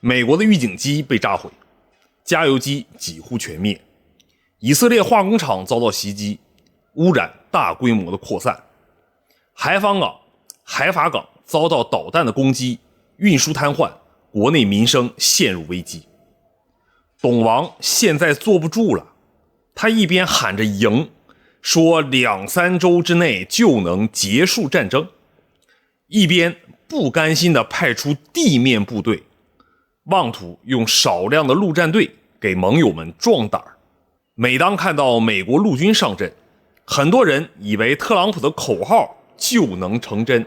美国的预警机被炸毁，加油机几乎全灭，以色列化工厂遭到袭击，污染大规模的扩散，海法港遭到导弹的攻击，运输瘫痪，国内民生陷入危机。董王现在坐不住了，他一边喊着赢，说2-3周之内就能结束战争，一边不甘心地派出地面部队，妄图用少量的陆战队给盟友们壮胆。每当看到美国陆军上阵，很多人以为特朗普的口号就能成真，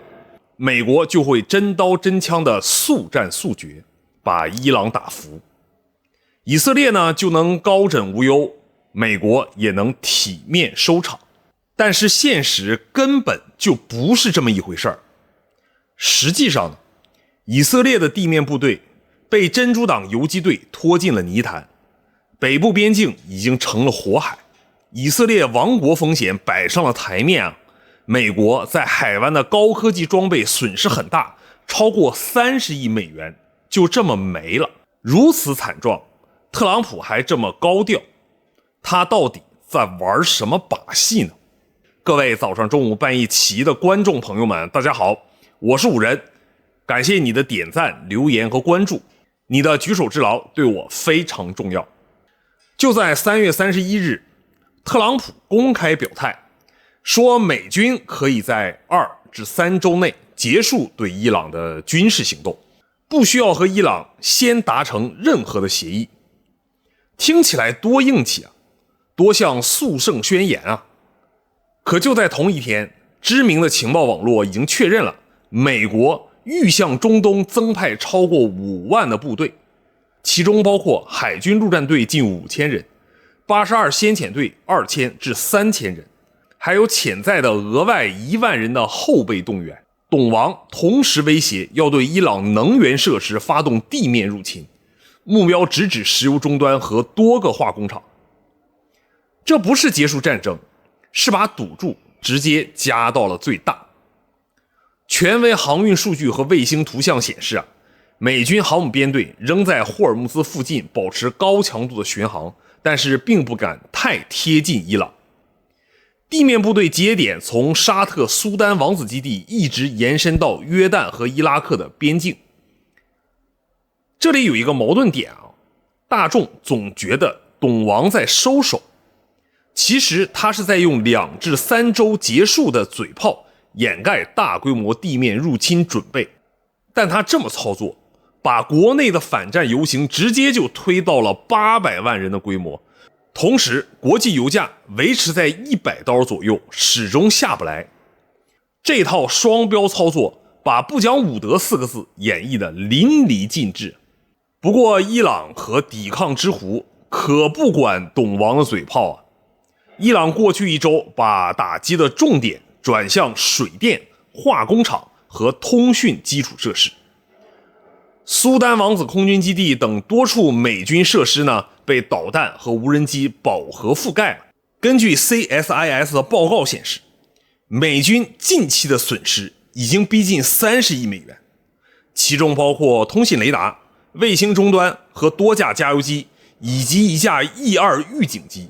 美国就会真刀真枪的速战速决，把伊朗打服。以色列呢就能高枕无忧，美国也能体面收场。但是现实根本就不是这么一回事儿。实际上呢，以色列的地面部队被真主党游击队拖进了泥潭，北部边境已经成了火海，以色列亡国风险摆上了台面啊！美国在海湾的高科技装备损失很大，超过30亿美元就这么没了。如此惨状，特朗普还这么高调，他到底在玩什么把戏呢？各位早上中午半夜起的观众朋友们，大家好，我是五人，感谢你的点赞、留言和关注，你的举手之劳对我非常重要。就在3月31日，特朗普公开表态，说美军可以在2至3周内结束对伊朗的军事行动，不需要和伊朗先达成任何的协议。听起来多硬气啊，多像速胜宣言啊！可就在同一天，知名的情报网络已经确认了，美国欲向中东增派超过5万的部队，其中包括海军陆战队近5000人，82先遣队2000至3000人，还有潜在的额外1万人的后备动员。董王同时威胁要对伊朗能源设施发动地面入侵，目标直指石油终端和多个化工厂。这不是结束战争，是把赌注直接加到了最大。权威航运数据和卫星图像显示美军航母编队仍在霍尔木兹附近保持高强度的巡航，但是并不敢太贴近伊朗。地面部队集结点从沙特苏丹王子基地一直延伸到约旦和伊拉克的边境。这里有一个矛盾点大众总觉得董王在收手，其实他是在用2至3周结束的嘴炮掩盖大规模地面入侵准备。但他这么操作，把国内的反战游行直接就推到了800万人的规模，同时国际油价维持在$100左右，始终下不来。这套双标操作把不讲武德4个字演绎的淋漓尽致。不过伊朗和抵抗之狐可不管董王的嘴炮伊朗过去1周把打击的重点转向水电、化工厂和通讯基础设施。苏丹王子空军基地等多处美军设施呢，被导弹和无人机饱和覆盖了。根据 CSIS 的报告显示，美军近期的损失已经逼近30亿美元，其中包括通信雷达、卫星终端和多架加油机，以及一架 E-2 预警机。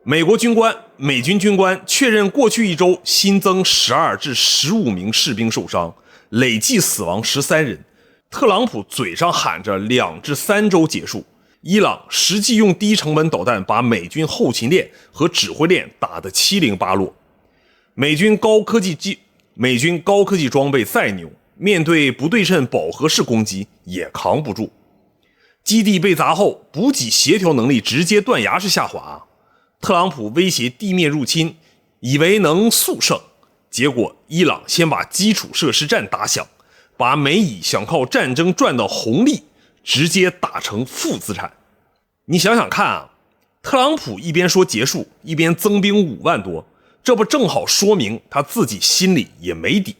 美军军官确认，过去1周新增12至15名士兵受伤，累计死亡13人。特朗普嘴上喊着2至3周结束，伊朗实际用低成本导弹把美军后勤链和指挥链打得七零八落。美军高科技装备再牛，面对不对称饱和式攻击也扛不住。基地被砸后，补给协调能力直接断崖式下滑。特朗普威胁地面入侵，以为能速胜，结果伊朗先把基础设施战打响，把美以想靠战争赚到红利直接打成负资产。你想想看特朗普一边说结束，一边增兵5万多，这不正好说明他自己心里也没底，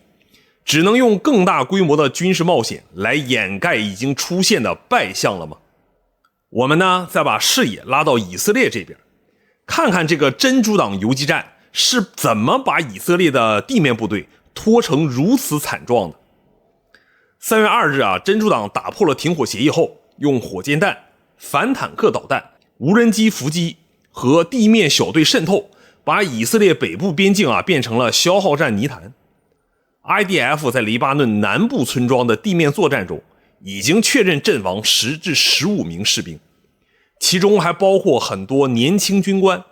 只能用更大规模的军事冒险来掩盖已经出现的败相了吗？我们呢，再把视野拉到以色列这边，看看这个真主党游击战是怎么把以色列的地面部队拖成如此惨状的。3月2日啊，真主党打破了停火协议后，用火箭弹、反坦克导弹、无人机伏击和地面小队渗透，把以色列北部边境变成了消耗战泥潭。IDF 在黎巴嫩南部村庄的地面作战中，已经确认阵亡10至15名士兵，其中还包括很多年轻军官。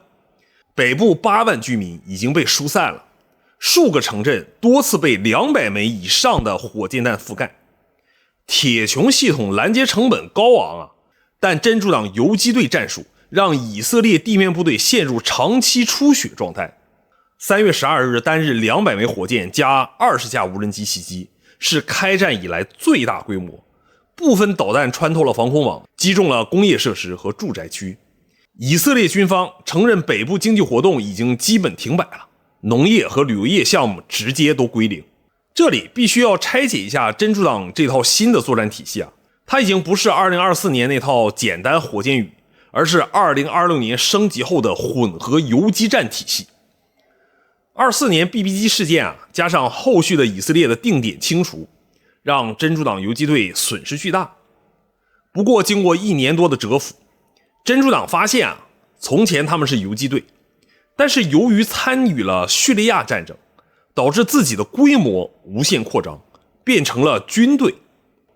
北部8万居民已经被疏散了，数个城镇多次被200枚以上的火箭弹覆盖。铁穹系统拦截成本高昂但真主党游击队战术让以色列地面部队陷入长期出血状态。3月12日单日200枚火箭加20架无人机袭击，是开战以来最大规模。部分导弹穿透了防空网，击中了工业设施和住宅区。以色列军方承认北部经济活动已经基本停摆了，农业和旅游业项目直接都归零。这里必须要拆解一下真主党这套新的作战体系它已经不是2024年那套简单火箭雨，而是2026年升级后的混合游击战体系。24年 BB 机事件加上后续的以色列的定点清除，让真主党游击队损失巨大。不过经过1年多的蛰伏，真主党发现从前他们是游击队，但是由于参与了叙利亚战争，导致自己的规模无限扩张，变成了军队。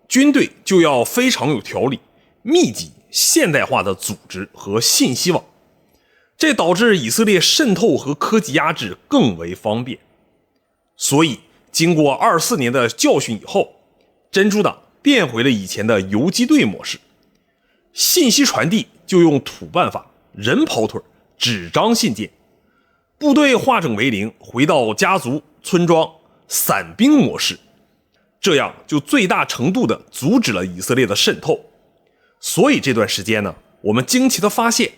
军队就要非常有条理、密集、现代化的组织和信息网，这导致以色列渗透和科技压制更为方便。所以经过24年的教训以后，真主党变回了以前的游击队模式，信息传递就用土办法，人跑腿，纸张信件，部队化整为零，回到家族、村庄、散兵模式，这样就最大程度地阻止了以色列的渗透。所以这段时间呢，我们惊奇地发现，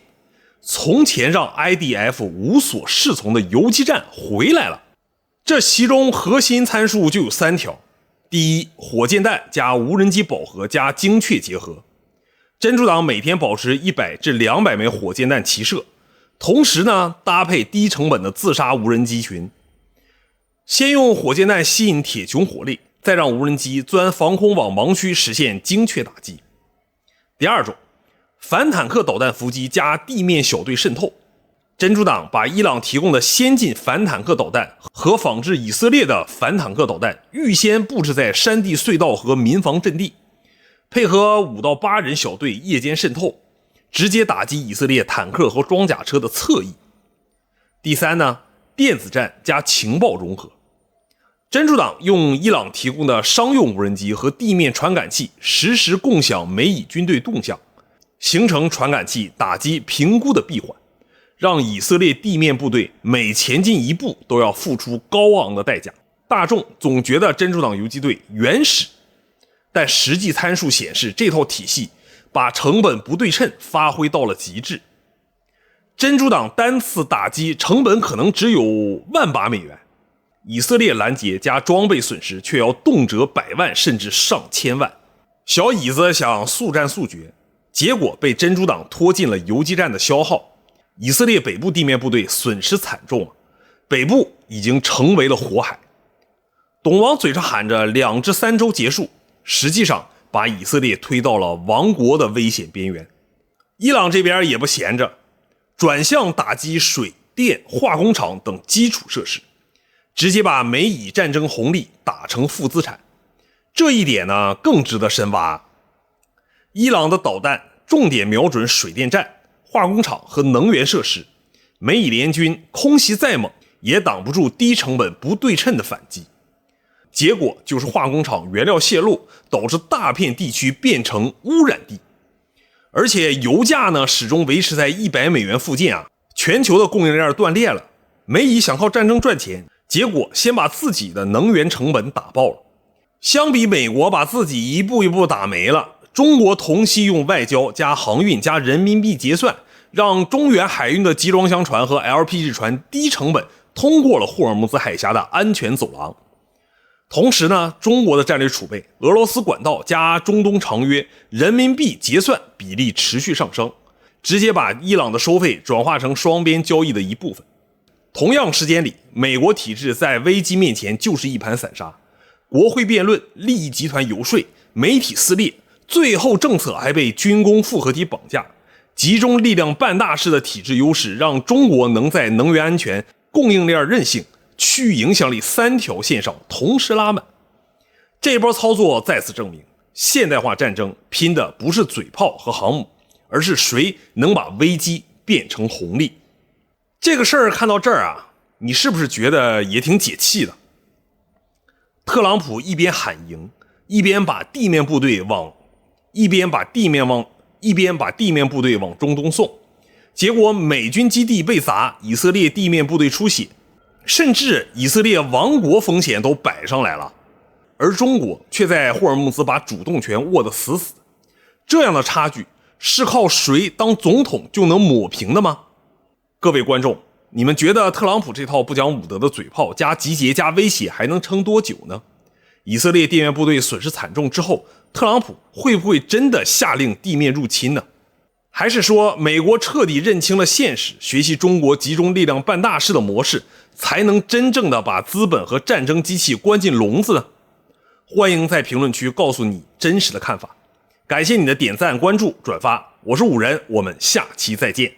从前让 IDF 无所适从的游击战回来了。这其中核心参数就有3条。第一，火箭弹加无人机饱和加精确结合。真主党每天保持100至200枚火箭弹齐射，同时呢搭配低成本的自杀无人机群，先用火箭弹吸引铁穹火力，再让无人机钻防空网盲区实现精确打击。第二种，反坦克导弹伏击加地面小队渗透。真主党把伊朗提供的先进反坦克导弹和仿制以色列的反坦克导弹预先布置在山地隧道和民防阵地，配合5到8人小队夜间渗透，直接打击以色列坦克和装甲车的侧翼。第三呢，电子战加情报融合。真主党用伊朗提供的商用无人机和地面传感器实时共享美以军队动向，形成传感器打击评估的闭环，让以色列地面部队每前进一步都要付出高昂的代价。大众总觉得真主党游击队原始，但实际参数显示，这套体系把成本不对称发挥到了极致。真主党单次打击成本可能只有$18,000，以色列拦截加装备损失却要动辄100万甚至上千万。小椅子想速战速决，结果被真主党拖进了游击战的消耗。以色列北部地面部队损失惨重，北部已经成为了火海。董王嘴上喊着2至3周结束，实际上把以色列推到了亡国的危险边缘。伊朗这边也不闲着，转向打击水电化工厂等基础设施，直接把美以战争红利打成负资产。这一点呢更值得深挖。伊朗的导弹重点瞄准水电站、化工厂和能源设施，美以联军空袭再猛也挡不住低成本不对称的反击，结果就是化工厂原料泄露，导致大片地区变成污染地。而且油价呢始终维持在$100附近全球的供应链断裂了。美以想靠战争赚钱，结果先把自己的能源成本打爆了。相比美国把自己一步一步打没了，中国同期用外交加航运加人民币结算，让中远海运的集装箱船和 LPG 船低成本通过了霍尔木兹海峡的安全走廊。同时呢，中国的战略储备、俄罗斯管道加中东长约，人民币结算比例持续上升，直接把伊朗的收费转化成双边交易的一部分。同样时间里，美国体制在危机面前就是一盘散沙，国会辩论、利益集团游说、媒体撕裂，最后政策还被军工复合体绑架，集中力量办大事的体制优势，让中国能在能源安全、供应链韧性、区域影响力3条线上同时拉满。这波操作再次证明，现代化战争拼的不是嘴炮和航母，而是谁能把危机变成红利。这个事儿看到这儿啊，你是不是觉得也挺解气的？特朗普一边喊赢，一边把地面部队往中东送，结果美军基地被砸，以色列地面部队出血，甚至以色列亡国风险都摆上来了，而中国却在霍尔木兹把主动权握得死死的。这样的差距是靠谁当总统就能抹平的吗？各位观众，你们觉得特朗普这套不讲武德的嘴炮加集结加威胁还能撑多久呢？以色列地面部队损失惨重之后，特朗普会不会真的下令地面入侵呢？还是说美国彻底认清了现实，学习中国集中力量办大事的模式，才能真正的把资本和战争机器关进笼子呢？欢迎在评论区告诉你真实的看法。感谢你的点赞、关注、转发，我是五人，我们下期再见。